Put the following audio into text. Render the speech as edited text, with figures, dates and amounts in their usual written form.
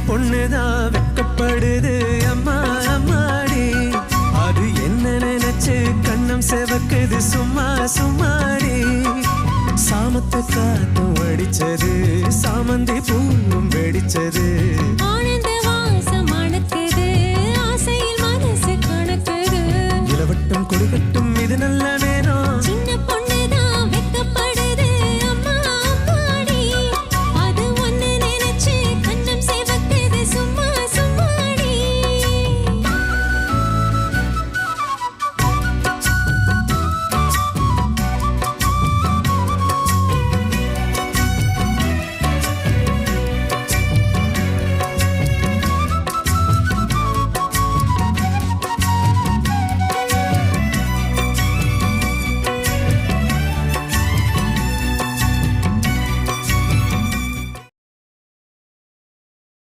பொண்ணுதான் வெக்கப்படுது அம்மா அம்மாடி அது என்ன நினைச்சு கண்ணம் செவக்குது சும்மா சும்மாடி சாமத்தை காத்தும் அடிச்சது சாமந்தி பூவும் வெடிச்சது ஆனந்த வாசம் மணக்குது ஆசையில் மனசு கணக்குது இளவட்டம் கொடிகட்டும் இது நல்ல